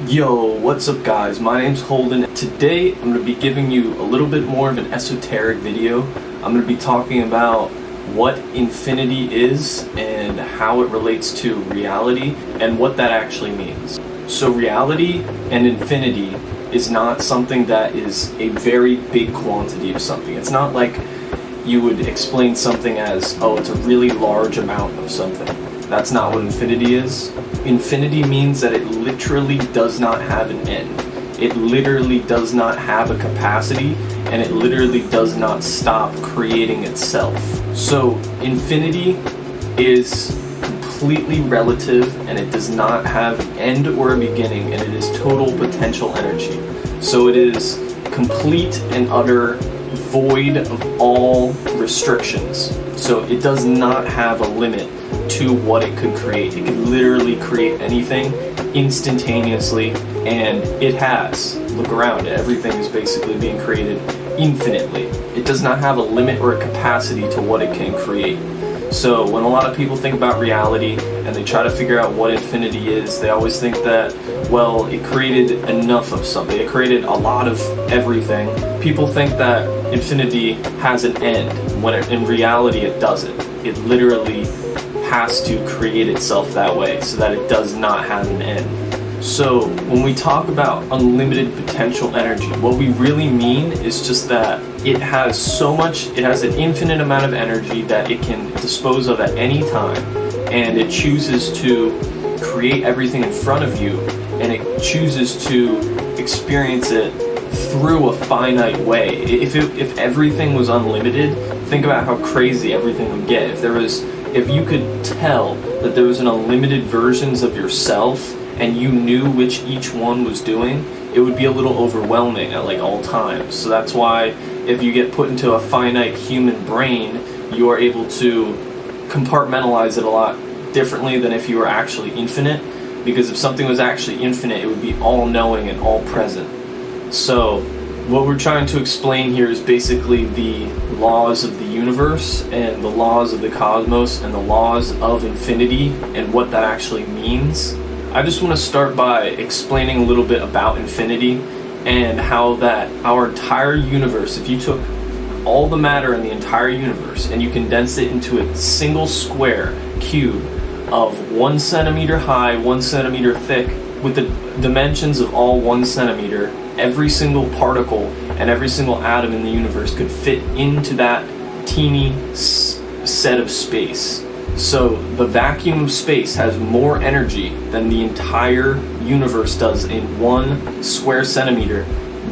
Yo, what's up guys? My name's Holden. Today I'm going to be giving you a little bit more of an esoteric video. I'm going to be talking about what infinity is and how it relates to reality and what that actually means. So reality and infinity is not something that is a very big quantity of something. It's not like you would explain something as, oh, it's a really large amount of something. That's not what infinity is. Infinity means that it literally does not have an end. It literally does not have a capacity, and it literally does not stop creating itself. So infinity is completely relative, and it does not have an end or a beginning, and it is total potential energy. So it is complete and utter void of all restrictions. So it does not have a limit to what it could create. It can literally create anything instantaneously, and it has. Look around, everything is basically being created infinitely. It does not have a limit or a capacity to what it can create. So when a lot of people think about reality and they try to figure out what infinity is, they always think that, well, it created enough of something. It created a lot of everything. People think that infinity has an end, when in reality it doesn't. It literally has to create itself that way so that it does not have an end. So when we talk about unlimited potential energy, what we really mean is just that it has so much, it has an infinite amount of energy that it can dispose of at any time, and it chooses to create everything in front of you, and it chooses to experience it through a finite way. If everything was unlimited, think about how crazy everything would get. If you could tell that there was an unlimited versions of yourself and you knew which each one was doing, it would be a little overwhelming at like all times. So that's why if you get put into a finite human brain, you are able to compartmentalize it a lot differently than if you were actually infinite, because if something was actually infinite, it would be all-knowing and all-present. So what we're trying to explain here is basically the laws of the universe and the laws of the cosmos and the laws of infinity and what that actually means. I just want to start by explaining a little bit about infinity and how that our entire universe, if you took all the matter in the entire universe and you condensed it into a single square cube of 1 centimeter high, 1 centimeter thick, with the dimensions of all 1 centimeter, every single particle and every single atom in the universe could fit into that teeny set of space. So the vacuum of space has more energy than the entire universe does in 1 square centimeter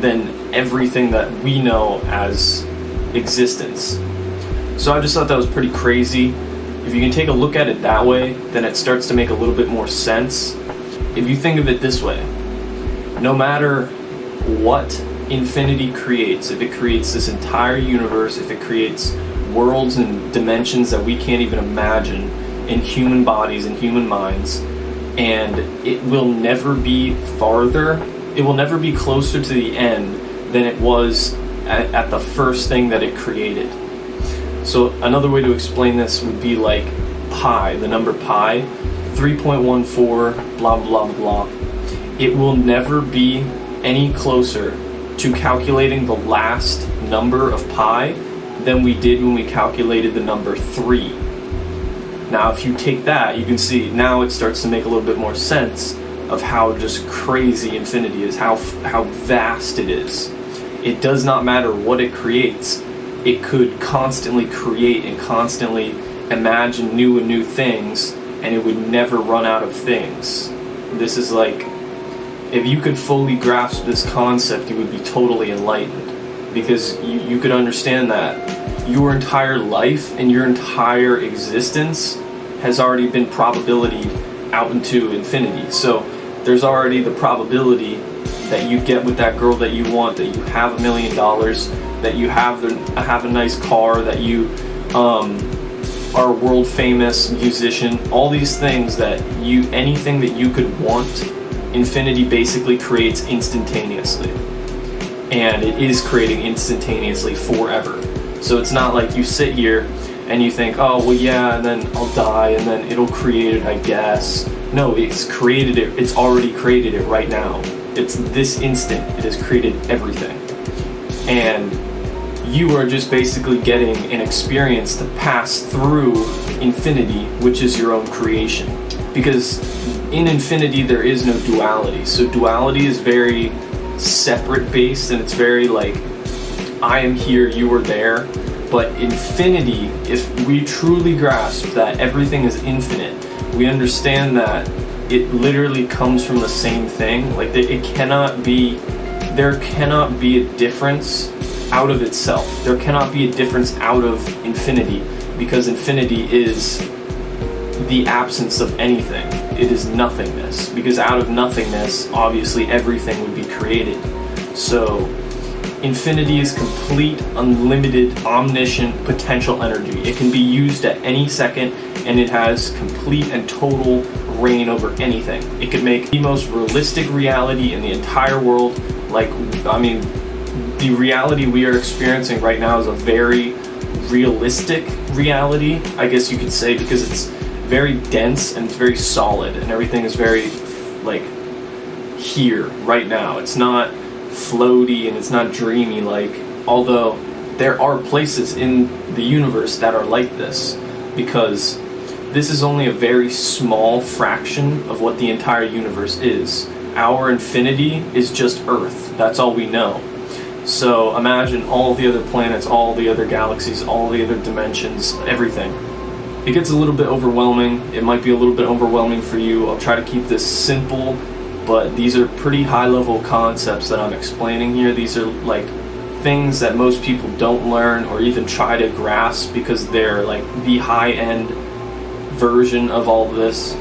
than everything that we know as existence. So I just thought that was pretty crazy. If you can take a look at it that way, then it starts to make a little bit more sense. If you think of it this way, no matter what infinity creates, if it creates this entire universe, if it creates worlds and dimensions that we can't even imagine in human bodies and human minds, and it will never be farther, it will never be closer to the end than it was at the first thing that it created. So another way to explain this would be like pi, the number pi, 3.14, blah blah blah. It will never be any closer to calculating the last number of pi than we did when we calculated the number 3. Now if you take that, you can see now it starts to make a little bit more sense of how just crazy infinity is, how vast it is. It does not matter what it creates. It could constantly create and constantly imagine new and new things, and it would never run out of things. This is like, if you could fully grasp this concept, you would be totally enlightened, because you could understand that your entire life and your entire existence has already been probability out into infinity. So there's already the probability that you get with that girl that you want, that you have $1 million, that you have a nice car, that you are a world famous musician. All these things that anything that you could want, infinity basically creates instantaneously, and it is creating instantaneously forever. So it's not like you sit here and you think, oh well yeah, and then I'll die and then it'll create it, I guess, No, it's created it. It's already created it right now. It's this instant. It has created everything. And you are just basically getting an experience to pass through infinity, which is your own creation. Because in infinity, there is no duality. So duality is very separate based, and it's very like, I am here, you are there. But infinity, if we truly grasp that everything is infinite, we understand that it literally comes from the same thing. Like there cannot be a difference out of itself. There cannot be a difference out of infinity, because infinity is the absence of anything. It is nothingness, because out of nothingness, obviously everything would be created. So infinity is complete, unlimited, omniscient potential energy. It can be used at any second, and it has complete and total reign over anything. It could make the most realistic reality in the entire world. Like, I mean, the reality we are experiencing right now is a very realistic reality, I guess you could say, because it's very dense and it's very solid, and everything is very, like, here, right now. It's not floaty and it's not dreamy, like, although there are places in the universe that are like this, because this is only a very small fraction of what the entire universe is. Our infinity is just Earth. That's all we know. So imagine all the other planets, all the other galaxies, all the other dimensions, everything. It gets a little bit overwhelming. It might be a little bit overwhelming for you. I'll try to keep this simple, but these are pretty high-level concepts that I'm explaining here. These are like things that most people don't learn or even try to grasp, because they're like the high-end version of all this.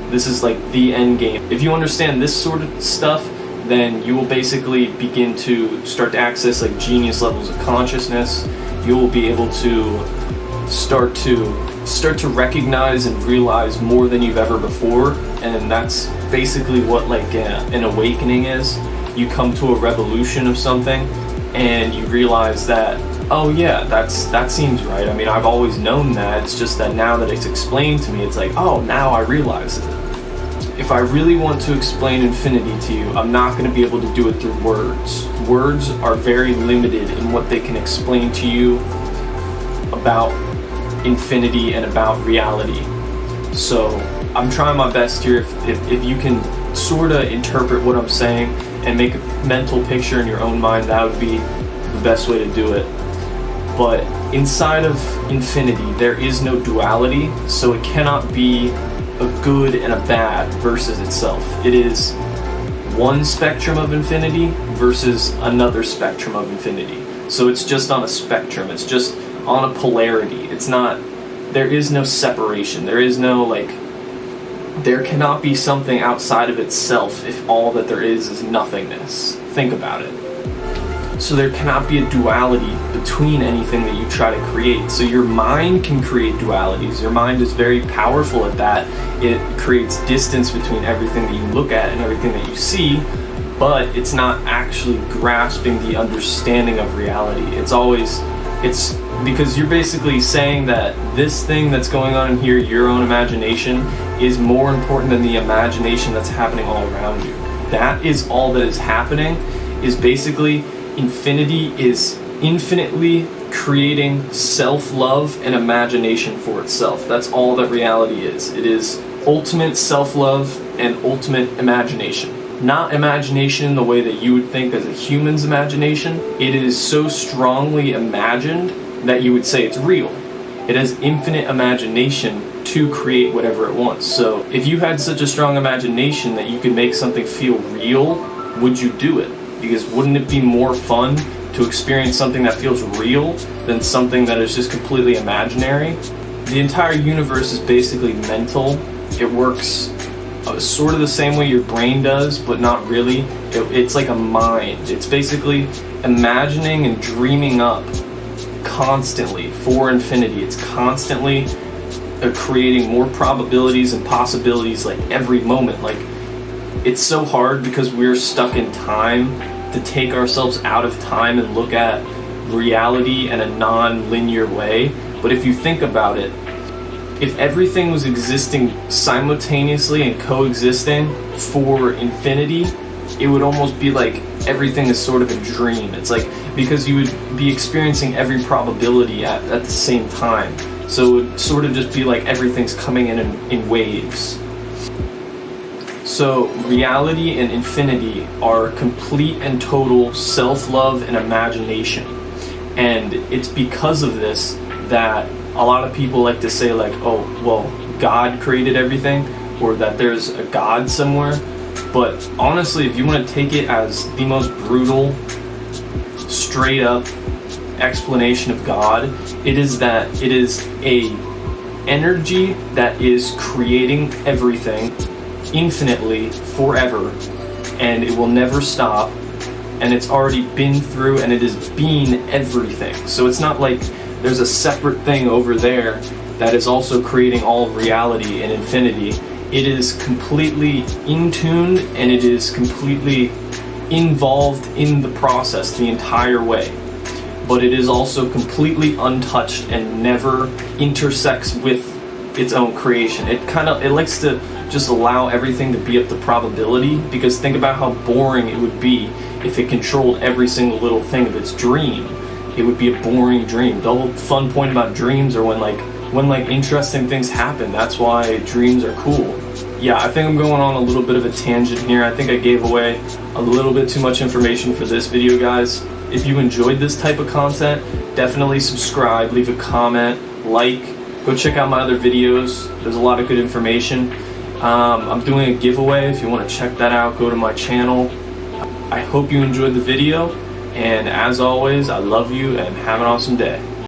This is like the end game. If you understand this sort of stuff, then you will basically begin to start to access like genius levels of consciousness. You will be able to start to recognize and realize more than you've ever before, and that's basically what like an awakening is. You come to a revolution of something, and you realize that, oh yeah, that seems right. I mean, I've always known that. It's just that now that it's explained to me, it's like, oh, now I realize it. If I really want to explain infinity to you, I'm not going to be able to do it through words. Words are very limited in what they can explain to you about infinity and about reality. So I'm trying my best here. If you can sort of interpret what I'm saying and make a mental picture in your own mind, that would be the best way to do it. But inside of infinity, there is no duality, so it cannot be a good and a bad versus itself. It is one spectrum of infinity versus another spectrum of infinity. So it's just on a spectrum. It's just on a polarity. It's not, there is no separation. There is no like, there cannot be something outside of itself if all that there is nothingness. Think about it. So there cannot be a duality between anything that you try to create. So your mind can create dualities. Your mind is very powerful at that. It creates distance between everything that you look at and everything that you see, but it's not actually grasping the understanding of reality. It's because you're basically saying that this thing that's going on in here, your own imagination, is more important than the imagination that's happening all around you. That is all that is happening, is basically infinity is infinitely creating self-love and imagination for itself. That's all that reality is. It is ultimate self-love and ultimate imagination. Not imagination in the way that you would think as a human's imagination. It is so strongly imagined that you would say it's real. It has infinite imagination to create whatever it wants. So if you had such a strong imagination that you could make something feel real, would you do it? Because wouldn't it be more fun to experience something that feels real than something that is just completely imaginary? The entire universe is basically mental. It works sort of the same way your brain does, but not really. It's like a mind. It's basically imagining and dreaming up constantly for infinity. It's constantly creating more probabilities and possibilities like every moment. Like, it's so hard because we're stuck in time to take ourselves out of time and look at reality in a non-linear way. But if you think about it, if everything was existing simultaneously and coexisting for infinity, it would almost be like everything is sort of a dream. It's like, because you would be experiencing every probability at the same time. So it would sort of just be like everything's coming in waves. So reality and infinity are complete and total self-love and imagination. And it's because of this that a lot of people like to say like, oh, well, God created everything, or that there's a God somewhere. But honestly, if you want to take it as the most brutal, straight up explanation of God, it is that it is a energy that is creating everything infinitely forever, and it will never stop, and it's already been through, and it has been everything. So it's not like there's a separate thing over there that is also creating all reality and infinity. It is completely in tune, and it is completely involved in the process the entire way. But it is also completely untouched and never intersects with its own creation. It likes to just allow everything to be up to probability, because think about how boring it would be if it controlled every single little thing of its dream. It would be a boring dream. The whole fun point about dreams are when interesting things happen. That's why dreams are cool. Yeah, I think I'm going on a little bit of a tangent here. I think I gave away a little bit too much information for this video, guys. If you enjoyed this type of content, definitely subscribe, leave a comment, like, go check out my other videos. There's a lot of good information. I'm doing a giveaway. If you want to check that out, go to my channel. I hope you enjoyed the video, and as always, I love you and have an awesome day.